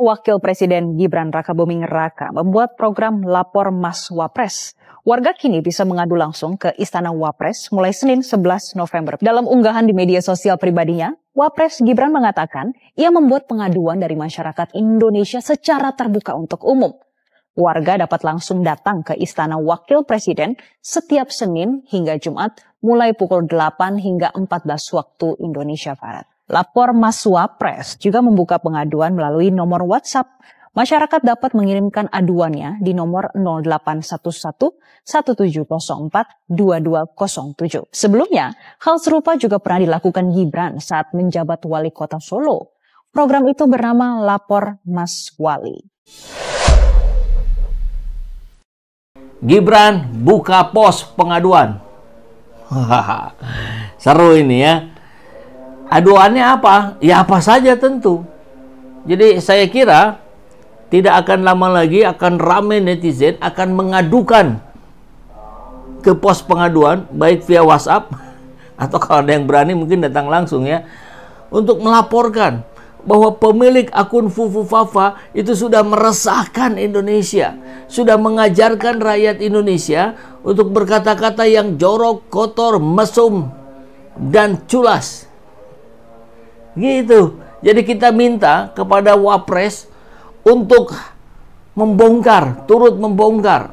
Wakil Presiden Gibran Rakabuming Raka membuat program Lapor Mas Wapres. Warga kini bisa mengadu langsung ke Istana Wapres mulai Senin 11 November. Dalam unggahan di media sosial pribadinya, Wapres Gibran mengatakan ia membuat pengaduan dari masyarakat Indonesia secara terbuka untuk umum. Warga dapat langsung datang ke Istana Wakil Presiden setiap Senin hingga Jumat mulai pukul 8 hingga 14 waktu Indonesia Barat. Lapor Mas Wapres juga membuka pengaduan melalui nomor WhatsApp. Masyarakat dapat mengirimkan aduannya di nomor 0811 1704 2207. Sebelumnya, hal serupa juga pernah dilakukan Gibran saat menjabat wali kota Solo. Program itu bernama Lapor Mas Wali. Gibran buka pos pengaduan. Seru ini ya. Aduannya apa? Ya apa saja tentu. Jadi saya kira tidak akan lama lagi akan ramai netizen akan mengadukan ke pos pengaduan baik via WhatsApp atau kalau ada yang berani mungkin datang langsung ya untuk melaporkan bahwa pemilik akun Fufu Fafa itu sudah meresahkan Indonesia, sudah mengajarkan rakyat Indonesia untuk berkata-kata yang jorok, kotor, mesum dan culas. Gitu. Jadi kita minta kepada Wapres untuk membongkar, turut membongkar,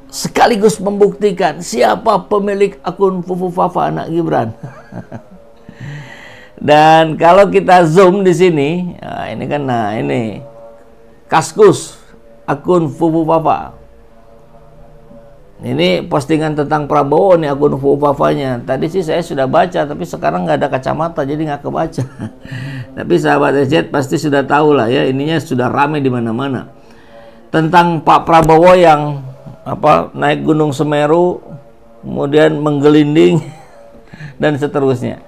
sekaligus membuktikan siapa pemilik akun Fufu Fafa anak Gibran. Dan kalau kita zoom di sini, nah ini kan, nah ini Kaskus akun Fufu Fafa. Ini postingan tentang Prabowo nih akun Fufu Fafanya. Tadi sih saya sudah baca, tapi sekarang nggak ada kacamata jadi nggak kebaca. Tapi sahabat SZ pasti sudah tahu lah ya, ininya sudah ramai di mana-mana tentang Pak Prabowo yang naik Gunung Semeru, kemudian menggelinding dan seterusnya.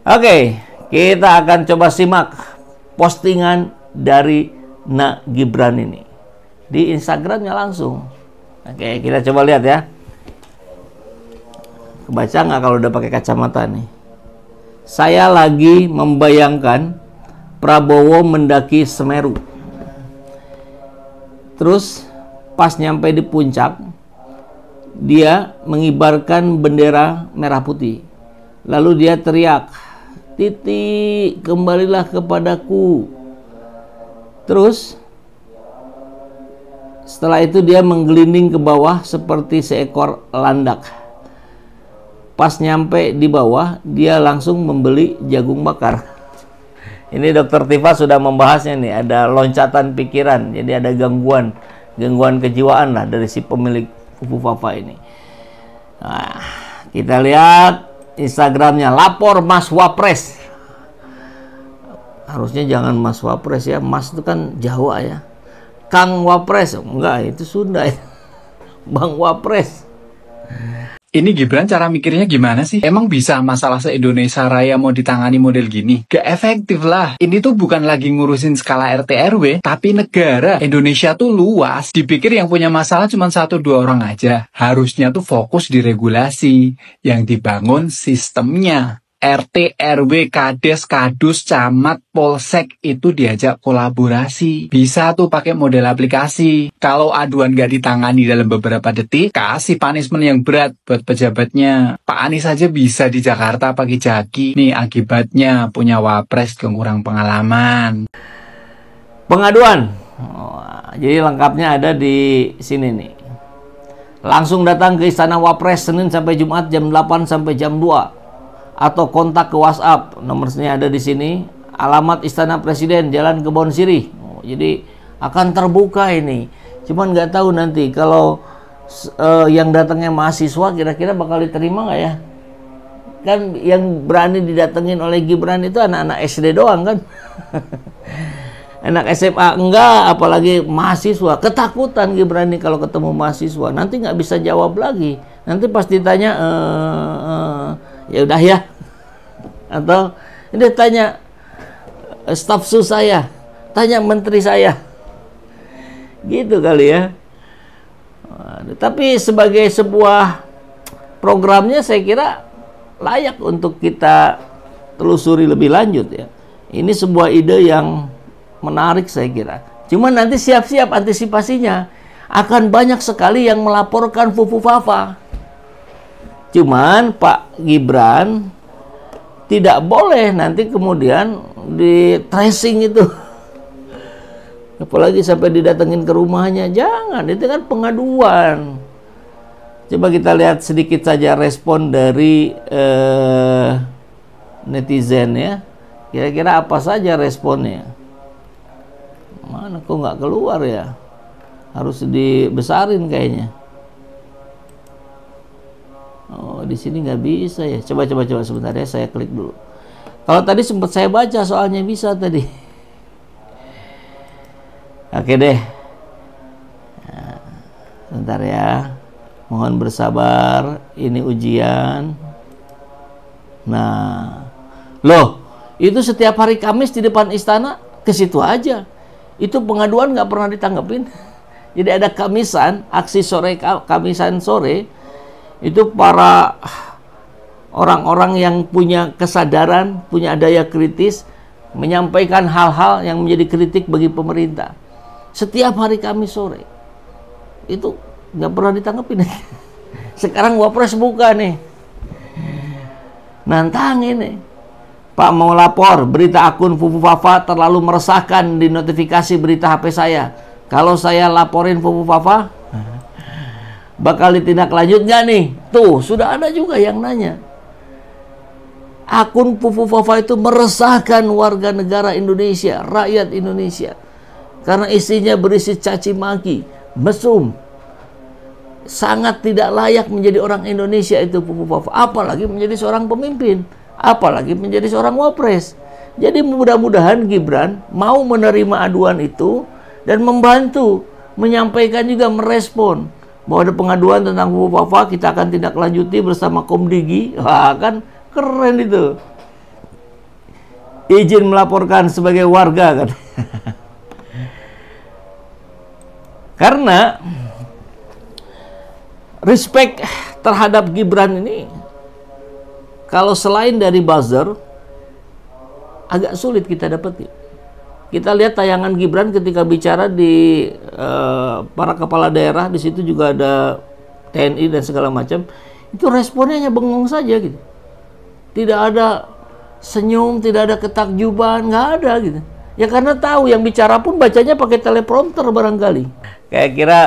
Oke, kita akan coba simak postingan dari Nak Gibran ini di Instagramnya langsung. Oke, kita coba lihat ya. Kebaca nggak kalau udah pakai kacamata nih? Saya lagi membayangkan Prabowo mendaki Semeru. Terus pas nyampe di puncak, dia mengibarkan bendera merah putih. Lalu dia teriak, "Titik, kembalilah kepadaku." Terus setelah itu dia menggelinding ke bawah seperti seekor landak. Pas nyampe di bawah, dia langsung membeli jagung bakar. Ini Dr. Tifa sudah membahasnya nih, ada loncatan pikiran, jadi ada gangguan kejiwaan lah dari si pemilik Fufu Fafa ini. Nah, kita lihat Instagramnya, Lapor Mas Wapres. Harusnya jangan Mas Wapres ya, Mas itu kan Jawa ya. Kang Wapres, enggak itu Sunda ya. Bang Wapres. Ini Gibran cara mikirnya gimana sih? Emang bisa masalah se-Indonesia Raya mau ditangani model gini? Gak efektif lah. Ini tuh bukan lagi ngurusin skala RT RW, tapi negara. Indonesia tuh luas. Dipikir yang punya masalah cuma 1-2 orang aja. Harusnya tuh fokus di regulasi. Yang dibangun sistemnya. RT, RW, Kades, Kadus, Camat, Polsek itu diajak kolaborasi. Bisa tuh pakai model aplikasi. Kalau aduan gak ditangani dalam beberapa detik, kasih punishment yang berat buat pejabatnya. Pak Anies aja bisa di Jakarta pakai jaki. Nih akibatnya punya Wapres kurang pengalaman. Pengaduan. Jadi lengkapnya ada di sini nih. Langsung datang ke Istana Wapres Senin sampai Jumat jam 8 sampai jam 2. Atau kontak ke WhatsApp, nomornya ada di sini. Alamat Istana Presiden, Jalan Kebon Sirih. Jadi akan terbuka ini. Cuman nggak tahu nanti kalau yang datangnya mahasiswa kira-kira bakal diterima nggak ya? Kan yang berani didatengin oleh Gibran itu anak-anak SD doang kan? Anak SMA enggak, apalagi mahasiswa. Ketakutan Gibran ini kalau ketemu mahasiswa. Nanti nggak bisa jawab lagi. Nanti pas ditanya, ya udah ya, atau dia tanya staf sus saya, tanya menteri saya, gitu kali ya. Tapi sebagai sebuah programnya saya kira layak untuk kita telusuri lebih lanjut ya. Ini sebuah ide yang menarik saya kira. Cuma nanti siap-siap antisipasinya. Akan banyak sekali yang melaporkan Fufu Fafa. Cuman Pak Gibran tidak boleh nanti kemudian di tracing itu. Apalagi sampai didatengin ke rumahnya. Jangan, itu kan pengaduan. Coba kita lihat sedikit saja respon dari netizen ya. Kira-kira apa saja responnya? Mana kok nggak keluar ya? Harus dibesarin kayaknya. Oh, di sini nggak bisa ya. Coba sebentar ya, saya klik dulu. Kalau tadi sempat saya baca soalnya bisa tadi. Oke deh. Nah, sebentar ya. Mohon bersabar, ini ujian. Nah, loh, itu setiap hari Kamis di depan istana ke situ aja. Itu pengaduan nggak pernah ditanggepin. Jadi ada Kamisan, aksi sore Kamisan sore, itu para orang-orang yang punya kesadaran, punya daya kritis, menyampaikan hal-hal yang menjadi kritik bagi pemerintah. Setiap hari Kamis sore. Itu nggak pernah ditanggepin. Sekarang Wapres buka nih, nantangin nih. Pak mau lapor berita akun Fufu Fafa terlalu meresahkan di notifikasi berita HP saya. Kalau saya laporin Fufu Fafa, bakal ditindak lanjut nggak nih? Tuh sudah ada juga yang nanya. Akun Fufu Fafa itu meresahkan warga negara Indonesia, rakyat Indonesia, karena isinya berisi caci maki, mesum. Sangat tidak layak menjadi orang Indonesia itu Fufu Fafa, apalagi menjadi seorang pemimpin, apalagi menjadi seorang wapres. Jadi mudah-mudahan Gibran mau menerima aduan itu dan membantu menyampaikan juga merespon bahwa ada pengaduan tentang Fufu Fafa, kita akan tindak lanjuti bersama Komdigi. Wah, kan keren itu. Izin melaporkan sebagai warga kan. Karena respect terhadap Gibran ini, kalau selain dari buzzer, agak sulit kita dapetin. Kita lihat tayangan Gibran ketika bicara di para kepala daerah, di situ juga ada TNI dan segala macam. Itu responnya hanya bengong saja gitu. Tidak ada senyum, tidak ada ketakjuban, nggak ada gitu. Ya karena tahu yang bicara pun bacanya pakai teleprompter barangkali. Kayak kira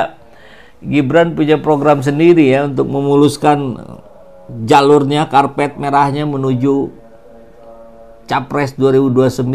Gibran punya program sendiri ya untuk memuluskan jalurnya, karpet merahnya menuju Capres 2029.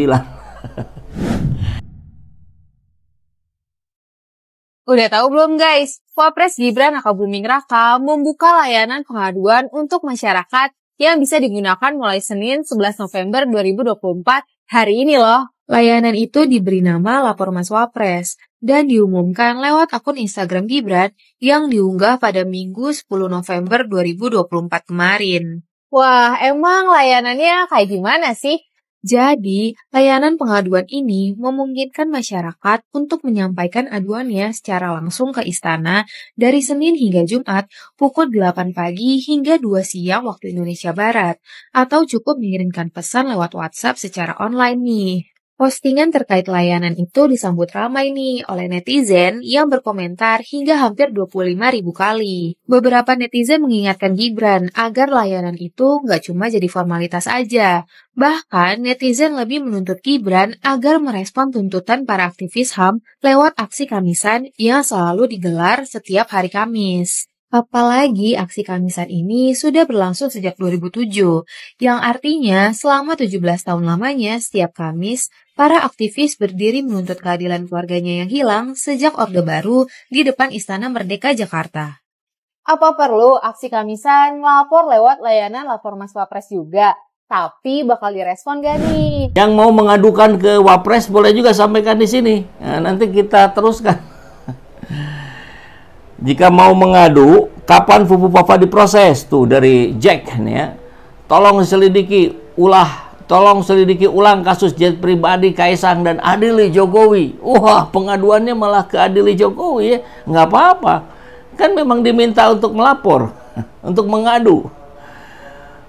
Udah tahu belum guys? Wapres Gibran Rakabuming Raka membuka layanan pengaduan untuk masyarakat yang bisa digunakan mulai Senin 11 November 2024 hari ini loh. Layanan itu diberi nama Lapor Mas Wapres dan diumumkan lewat akun Instagram Gibran yang diunggah pada Minggu 10 November 2024 kemarin. Wah, emang layanannya kayak gimana sih? Jadi, layanan pengaduan ini memungkinkan masyarakat untuk menyampaikan aduannya secara langsung ke istana dari Senin hingga Jumat pukul 8 pagi hingga 2 siang waktu Indonesia Barat, atau cukup mengirimkan pesan lewat WhatsApp secara online nih. Postingan terkait layanan itu disambut ramai nih oleh netizen yang berkomentar hingga hampir 25.000 kali. Beberapa netizen mengingatkan Gibran agar layanan itu nggak cuma jadi formalitas aja. Bahkan netizen lebih menuntut Gibran agar merespon tuntutan para aktivis HAM lewat aksi Kamisan yang selalu digelar setiap hari Kamis. Apalagi aksi Kamisan ini sudah berlangsung sejak 2007, yang artinya selama 17 tahun lamanya setiap Kamis, para aktivis berdiri menuntut keadilan keluarganya yang hilang sejak Orde Baru di depan Istana Merdeka Jakarta. Apa perlu aksi Kamisan melapor lewat layanan Lapor Mas Wapres juga? Tapi bakal direspon gak nih? Yang mau mengadukan ke Wapres boleh juga sampaikan di sini. Nah, nanti kita teruskan. Jika mau mengadu, kapan Fufu Fafa diproses? Tuh dari Jack nih ya. Tolong selidiki ulang kasus jet pribadi Kaisang dan Adili Jokowi. Wah, pengaduannya malah ke Adili Jokowi ya. Nggak apa-apa. Kan memang diminta untuk melapor, untuk mengadu.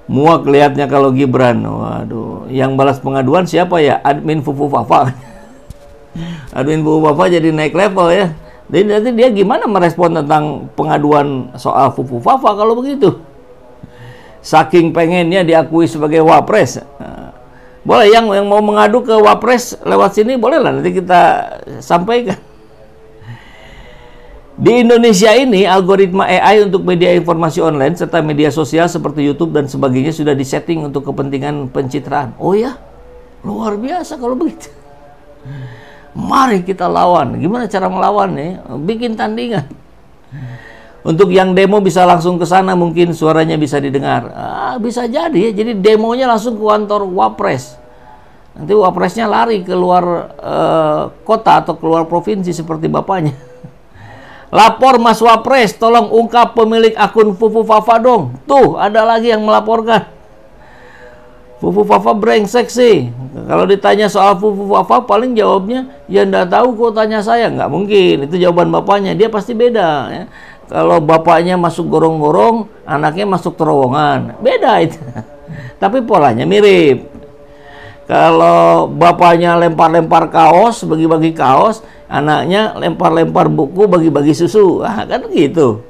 Muak lihatnya kalau Gibran. Waduh, yang balas pengaduan siapa ya? Admin Fufu Fafa. Admin Fufu Fafa jadi naik level ya. Jadi nanti dia gimana merespon tentang pengaduan soal Fufu Fafa kalau begitu? Saking pengennya diakui sebagai Wapres. Boleh yang mau mengadu ke Wapres lewat sini boleh lah, nanti kita sampaikan. Di Indonesia ini algoritma AI untuk media informasi online serta media sosial seperti YouTube dan sebagainya sudah disetting untuk kepentingan pencitraan. Oh ya, luar biasa kalau begitu. Mari kita lawan. Gimana cara melawan nih? Bikin tandingan. Untuk yang demo bisa langsung ke sana, mungkin suaranya bisa didengar. Bisa jadi ya. Jadi demonya langsung ke kantor Wapres. Nanti Wapresnya lari keluar kota atau keluar provinsi seperti bapaknya. Lapor Mas Wapres, tolong ungkap pemilik akun Fufu Fafa dong. Tuh, ada lagi yang melaporkan. Fufu Fafa brengsek sih. Kalau ditanya soal Fufu Fafa, paling jawabnya, ya nggak tahu kok tanya saya. Nggak mungkin, itu jawaban bapaknya. Dia pasti beda ya. Kalau bapaknya masuk gorong-gorong, anaknya masuk terowongan. Beda itu. Tapi polanya mirip. Kalau bapaknya lempar-lempar kaos, bagi-bagi kaos, anaknya lempar-lempar buku, bagi-bagi susu. Kan gitu.